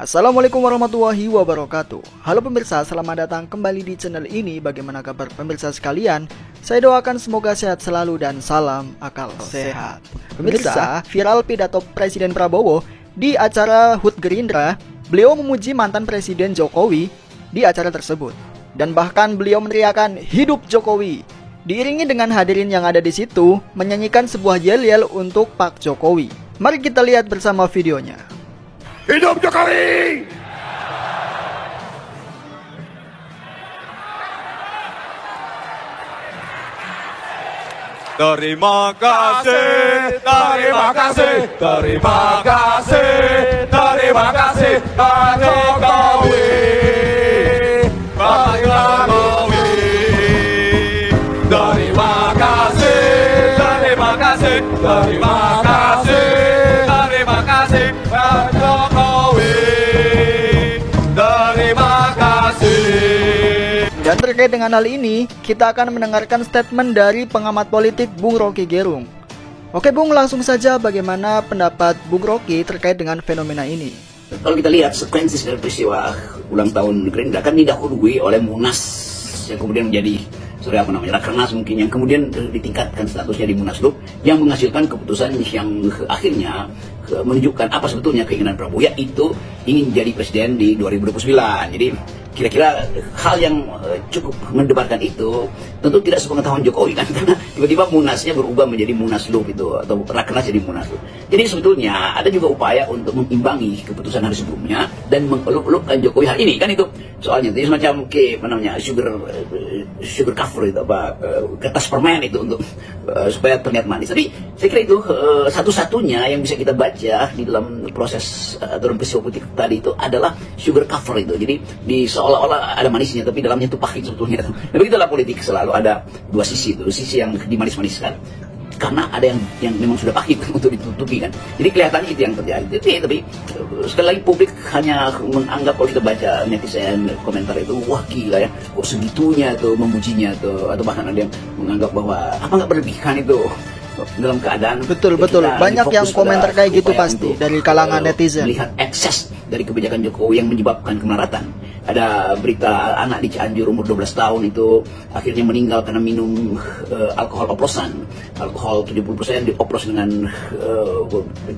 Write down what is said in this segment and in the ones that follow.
Assalamualaikum warahmatullahi wabarakatuh. Halo pemirsa, selamat datang kembali di channel ini. Bagaimana kabar pemirsa sekalian? Saya doakan semoga sehat selalu dan salam akal sehat. Pemirsa, viral pidato Presiden Prabowo di acara HUT Gerindra. Beliau memuji mantan Presiden Jokowi di acara tersebut, dan bahkan beliau meneriakan hidup Jokowi. Diiringi dengan hadirin yang ada di situ menyanyikan sebuah yel-yel untuk Pak Jokowi. Mari kita lihat bersama videonya. Hidup Jokowi! Terima kasih, terima kasih, terima kasih, terima kasih, Pak Jokowi, Pak Jokowi. Terima kasih, terima kasih, terima kasih, terima kasih, Pak Jokowi. Terima kasih. Dan terkait dengan hal ini, kita akan mendengarkan statement dari pengamat politik Bung Rocky Gerung. Oke Bung, langsung saja bagaimana pendapat Bung Rocky terkait dengan fenomena ini? Kalau kita lihat sekuensi dari peristiwa ulang tahun Gerindra kan didahului oleh Munas yang kemudian menjadi Rakernas mungkin yang kemudian ditingkatkan statusnya di Munaslup yang menghasilkan keputusan yang akhirnya menunjukkan apa sebetulnya keinginan Prabowo, yaitu ingin jadi presiden di 2029. Jadi kira-kira hal yang cukup mendebarkan itu tentu tidak sepengetahuan Jokowi kan, karena tiba-tiba Munasnya berubah menjadi Munaslup itu, atau Rakernas jadi Munaslup. Jadi sebetulnya ada juga upaya untuk mengimbangi keputusan hari sebelumnya dan mengeluk-elukkan Jokowi hari ini kan, itu soalnya. Jadi semacam sugar cover itu, apa, kertas permen itu untuk supaya terlihat manis. Tapi saya kira itu satu-satunya yang bisa kita baca di dalam proses dalam peristiwa politik tadi itu adalah sugar cover itu. Jadi di seolah-olah ada manisnya tapi dalamnya itu pahit sebetulnya. Nah, begitulah politik, selalu ada dua sisi itu, sisi yang dimanis-maniskan karena ada yang memang sudah pahit untuk ditutupi kan. Jadi kelihatannya itu yang terjadi. Tapi sekali lagi publik hanya menganggap, kalau kita baca netizen komentar itu, wah gila ya, kok segitunya tuh memujinya tuh, atau bahkan ada yang menganggap bahwa apa nggak berlebihan itu dalam keadaan betul banyak yang komentar kayak gitu pasti dari kalangan netizen. Melihat ekses dari kebijakan Jokowi yang menyebabkan kemelaratan. Ada berita anak di Cianjur umur 12 tahun itu akhirnya meninggal karena minum alkohol oplosan. Alkohol 70% dioplos dengan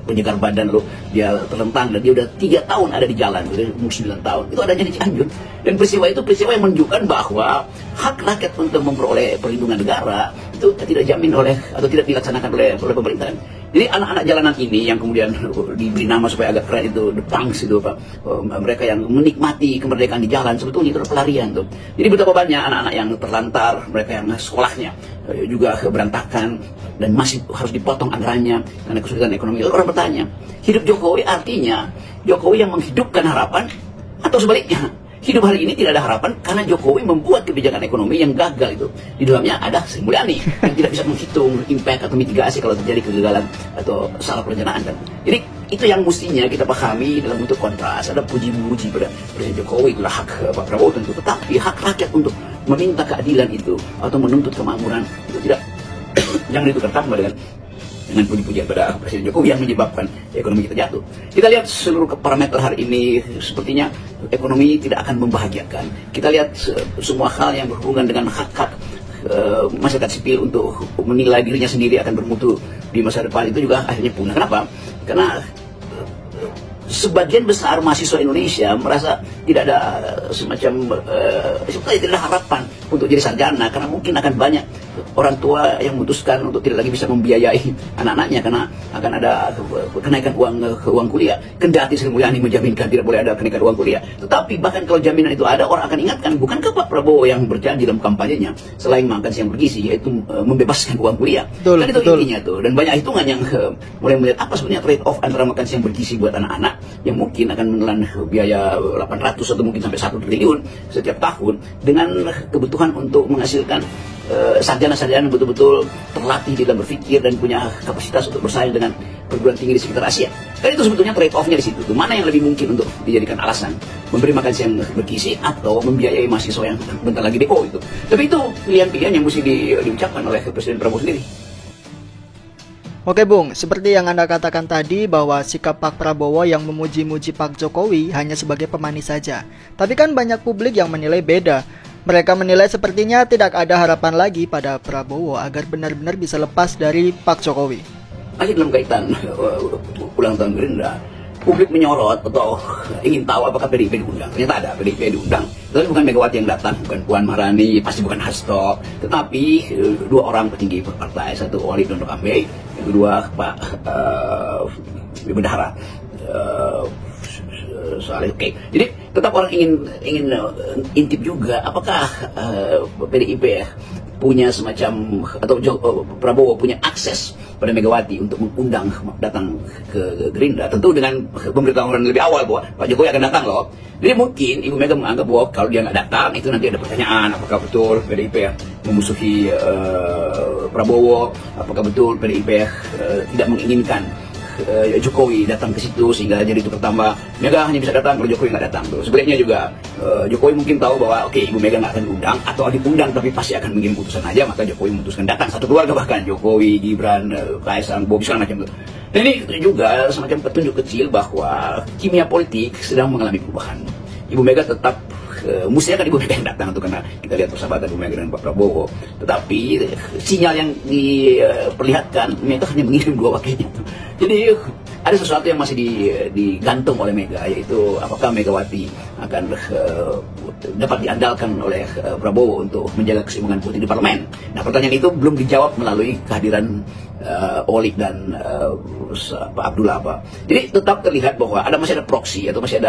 penyegar badan, lalu dia terlentang dan dia udah 3 tahun ada di jalan, udah umur 9 tahun. Itu adanya di Cianjur. Dan peristiwa itu peristiwa yang menunjukkan bahwa hak rakyat untuk memperoleh perlindungan negara itu tidak dijamin oleh atau tidak dilaksanakan oleh pemerintah. Jadi anak-anak jalanan ini yang kemudian diberi nama supaya agak keren itu the punks itu, Pak. Mereka yang menikmati kemerdekaan di jalan, sebetulnya itu pelarian tuh. Jadi betapa banyak anak-anak yang terlantar, mereka yang sekolahnya juga berantakan dan masih harus dipotong anggarannya karena kesulitan ekonomi. Lalu orang bertanya, hidup Jokowi artinya Jokowi yang menghidupkan harapan atau sebaliknya? Hidup hari ini tidak ada harapan karena Jokowi membuat kebijakan ekonomi yang gagal itu. Di dalamnya ada Sri Mulyani yang tidak bisa menghitung impact atau mitigasi kalau terjadi kegagalan atau salah perencanaan kan. Jadi itu yang mestinya kita pahami dalam bentuk kontras. Ada puji-puji pada Presiden Jokowi, itulah hak Pak Prabowo tentu. Tetapi hak rakyat untuk meminta keadilan itu atau menuntut kemakmuran itu tidak jangan ditukar tambah dengan puji-pujian pada Presiden Jokowi yang menyebabkan ekonomi kita jatuh. Kita lihat seluruh parameter hari ini sepertinya ekonomi tidak akan membahagiakan. Kita lihat semua hal yang berhubungan dengan hak-hak masyarakat sipil untuk menilai dirinya sendiri akan bermutu di masa depan itu juga akhirnya punah. Kenapa? Karena sebagian besar mahasiswa Indonesia merasa tidak ada semacam sebetulnya tidak ada harapan untuk jadi sarjana karena mungkin akan banyak orang tua yang memutuskan untuk tidak lagi bisa membiayai anak-anaknya karena akan ada kenaikan uang kuliah. Kendati Sri Mulyani menjaminkan tidak boleh ada kenaikan uang kuliah, tetapi bahkan kalau jaminan itu ada, orang akan ingatkan, bukankah Pak Prabowo yang berjanji dalam kampanyenya selain makan siang bergizi yaitu membebaskan uang kuliah? Kan itu intinya tuh. Dan banyak hitungan yang mulai melihat apa sebenarnya trade off antara makan siang bergizi buat anak-anak yang mungkin akan menelan biaya 800 atau mungkin sampai 1 triliun setiap tahun dengan kebutuhan untuk menghasilkan sarjana-sarjana betul-betul terlatih di dalam berpikir dan punya kapasitas untuk bersaing dengan perguruan tinggi di sekitar Asia. Kan itu sebetulnya trade off-nya di situ. Mana yang lebih mungkin untuk dijadikan alasan? Memberi makan siang bergizi atau membiayai mahasiswa yang bentar lagi DO itu. Tapi itu pilihan-pilihan yang mesti diucapkan oleh Presiden Prabowo sendiri. Oke Bung, seperti yang Anda katakan tadi bahwa sikap Pak Prabowo yang memuji-muji Pak Jokowi hanya sebagai pemanis saja. Tapi kan banyak publik yang menilai beda. Mereka menilai sepertinya tidak ada harapan lagi pada Prabowo agar benar-benar bisa lepas dari Pak Jokowi. Masih dalam kaitan ulang tahun Gerindra, publik menyorot atau ingin tahu apakah PDIP diundang. Ternyata ada PDIP diundang. Tapi bukan Megawati yang datang, bukan Puan Maharani, pasti bukan Hasto, tetapi dua orang petinggi partai, satu Wali Dondo Kambe, yang kedua Pak Bendahara Saleh. Oke. Jadi tetap orang ingin intip juga apakah PDIP punya semacam atau Prabowo punya akses pada Megawati untuk mengundang datang ke Gerindra, tentu dengan pemberitahuan lebih awal bahwa Pak Jokowi akan datang loh. Jadi mungkin Ibu Mega menganggap bahwa kalau dia nggak datang itu nanti ada pertanyaan apakah betul PDIP memusuhi Prabowo, apakah betul PDIP tidak menginginkan Jokowi datang ke situ sehingga jadi itu pertambah Mega hanya bisa datang kalau Jokowi nggak datang tuh. Sebaliknya juga Jokowi mungkin tahu bahwa oke, Ibu Mega nggak akan diundang atau diundang tapi pasti akan mengirim putusan aja, maka Jokowi memutuskan datang satu keluarga, bahkan Jokowi, Gibran, Kaisang, Bobi segala macam tuh. Dan ini juga semacam petunjuk kecil bahwa kimia politik sedang mengalami perubahan. Ibu Mega tetap mestinya kan Ibu Mega yang datang tuh karena kita lihat persahabatan Ibu Mega dan Pak Prabowo. Tetapi sinyal yang diperlihatkan Mega hanya mengirim dua wakilnya. Jadi ada sesuatu yang masih digantung oleh Mega, yaitu apakah Megawati akan dapat diandalkan oleh Prabowo untuk menjaga keseimbangan politik di parlemen. Nah, pertanyaan itu belum dijawab melalui kehadiran Olik dan Pak Abdullah Pak. Jadi tetap terlihat bahwa masih ada proksi atau masih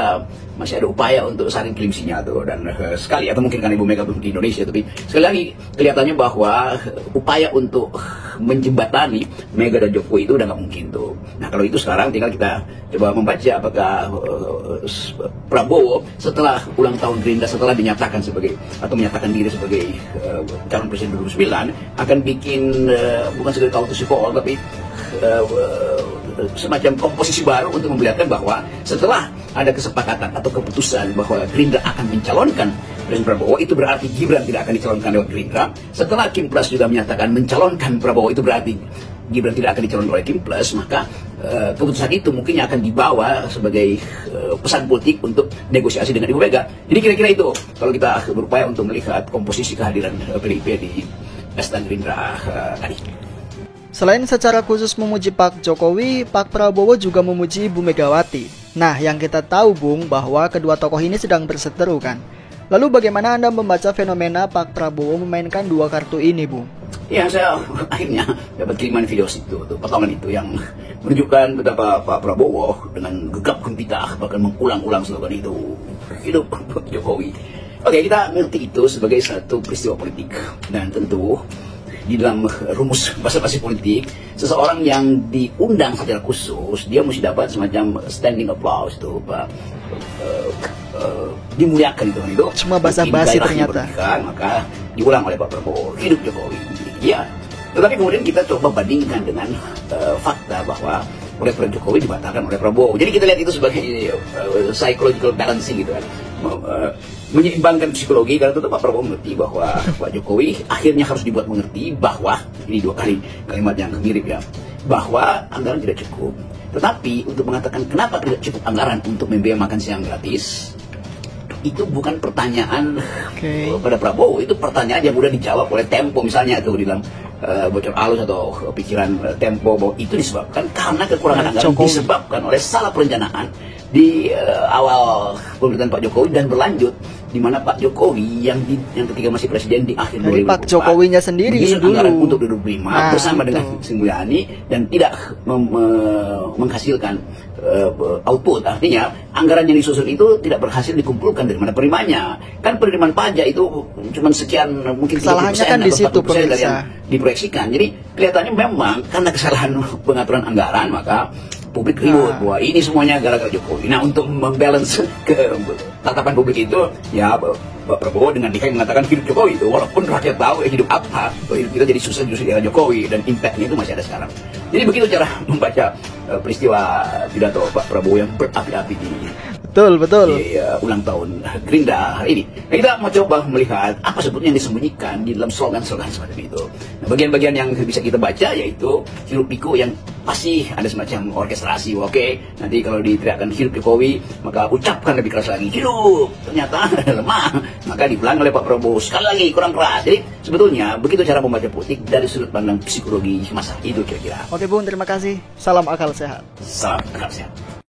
ada upaya untuk saling kirim sinyal tuh, dan sekali atau mungkin karena Ibu Mega belum di Indonesia, tapi sekali lagi kelihatannya bahwa upaya untuk menjembatani Mega dan Jokowi itu udah nggak mungkin tuh. Nah, kalau itu sekarang tinggal kita coba membaca apakah Prabowo setelah ulang tahun Gerindra, setelah dinyatakan sebagai atau menyatakan diri sebagai calon presiden 2009 akan bikin bukan sekedar kautus sipol tapi semacam komposisi baru untuk memperlihatkan bahwa setelah ada kesepakatan atau keputusan bahwa Gerindra akan mencalonkan Presiden Prabowo, itu berarti Gibran tidak akan dicalonkan lewat Gerindra. Setelah Kim Plus juga menyatakan mencalonkan Prabowo, itu berarti Gibran tidak akan dicalonkan oleh Kim Plus, maka keputusan itu mungkin akan dibawa sebagai pesan politik untuk negosiasi dengan Ibu Mega. Jadi kira-kira itu kalau kita berupaya untuk melihat komposisi kehadiran PDIP di pesta Gerindra tadi. Selain secara khusus memuji Pak Jokowi, Pak Prabowo juga memuji Ibu Megawati. Nah, yang kita tahu Bung, bahwa kedua tokoh ini sedang berseteru kan. Lalu bagaimana Anda membaca fenomena Pak Prabowo memainkan dua kartu ini, Bung? Ya, saya akhirnya dapat kiriman video situ, potongan itu yang menunjukkan betapa Pak Prabowo dengan gegap gempita bahkan mengulang-ulang slogan itu, hidup Jokowi. Oke, kita ngerti itu sebagai satu peristiwa politik, dan tentu di dalam rumus basa-basi politik, seseorang yang diundang secara khusus dia mesti dapat semacam standing applause tuh, Pak. Dimuliakan itu cuma basa-basi ternyata. Maka diulang oleh Pak Prabowo, hidup Jokowi. Ya, tetapi kemudian kita coba bandingkan dengan fakta bahwa oleh Jokowi dibatalkan oleh Prabowo. Jadi kita lihat itu sebagai psychological balancing gitu kan. Menyeimbangkan psikologi, karena tentu Pak Prabowo mengerti bahwa Pak Jokowi akhirnya harus dibuat mengerti bahwa ini dua kali kalimat yang mirip ya, bahwa anggaran tidak cukup. Tetapi untuk mengatakan kenapa tidak cukup anggaran untuk membiayai makan siang gratis, itu bukan pertanyaan pada Prabowo, itu pertanyaan yang mudah dijawab oleh Tempo misalnya tuh di dalam bocor alus atau pikiran Tempo bahwa itu disebabkan karena kekurangan anggaran, disebabkan oleh salah perencanaan di awal pemerintahan Pak Jokowi dan berlanjut di mana Pak Jokowi yang ketika masih presiden di akhir 2024 Pak Jokowinya sendiri anggaran dulu untuk 2025 bersama dengan Sri Mulyani dan tidak menghasilkan output. Artinya anggaran yang disusun itu tidak berhasil dikumpulkan. Dari mana penerimanya? Kan penerimaan pajak itu cuma sekian, mungkin 30% kan di situ dari yang diproyeksikan. Jadi kelihatannya memang karena kesalahan pengaturan anggaran, maka publik ribut bahwa ini semuanya gara-gara Jokowi. Nah, untuk membalance ke tatapan publik itu, ya Pak Prabowo dengan dikait mengatakan hidup Jokowi itu, walaupun rakyat tahu hidup apa, hidup kita jadi susah justru era Jokowi, dan impactnya itu masih ada sekarang. Jadi begitu cara membaca peristiwa pidato Pak Prabowo yang berapi-api ini. Betul, betul. di ulang tahun Gerindra hari ini. Nah, kita mau coba melihat apa sebetulnya yang disembunyikan di dalam slogan-slogan semacam itu. Nah, bagian-bagian yang bisa kita baca yaitu hiruk pikuk yang pasti ada semacam orkestrasi. Oke, nanti kalau diteriakkan hirup Jokowi, maka ucapkan lebih keras lagi, hirup. Ternyata lemah, maka diulang oleh Pak Prabowo sekali lagi kurang keras. Jadi sebetulnya begitu cara membaca politik dari sudut pandang psikologi masa itu kira-kira. Oke Bung, terima kasih. Salam akal sehat. Salam akal sehat.